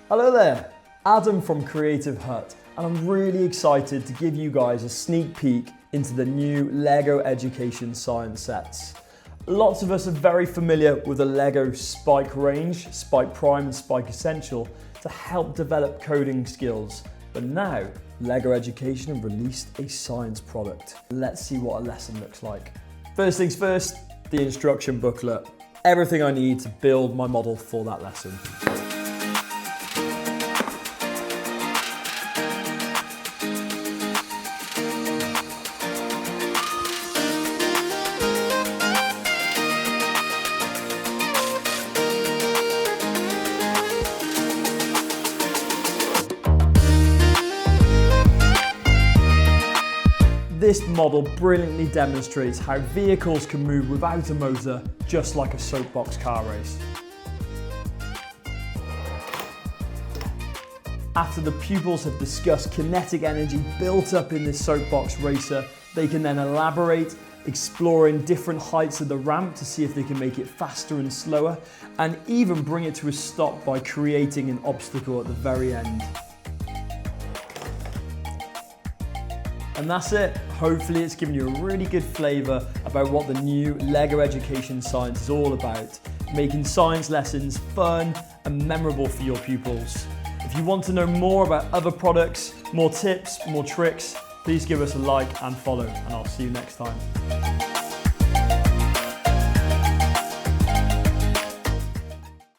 Hello there, Adam from Creative Hut, and I'm really excited to give you guys a sneak peek into the new LEGO Education Science sets. Lots of us are very familiar with the LEGO Spike range, Spike Prime and Spike Essential, to help develop coding skills. But now, LEGO Education have released a science product. Let's see what a lesson looks like. First things first, the instruction booklet. Everything I need to build my model for that lesson. This model brilliantly demonstrates how vehicles can move without a motor, just like a soapbox car race. After the pupils have discussed kinetic energy built up in this soapbox racer, they can then elaborate, exploring different heights of the ramp to see if they can make it faster and slower, and even bring it to a stop by creating an obstacle at the very end. And that's it. Hopefully it's given you a really good flavour about what the new LEGO Education Science is all about, making science lessons fun and memorable for your pupils. If you want to know more about other products, more tips, more tricks, please give us a like and follow, and I'll see you next time.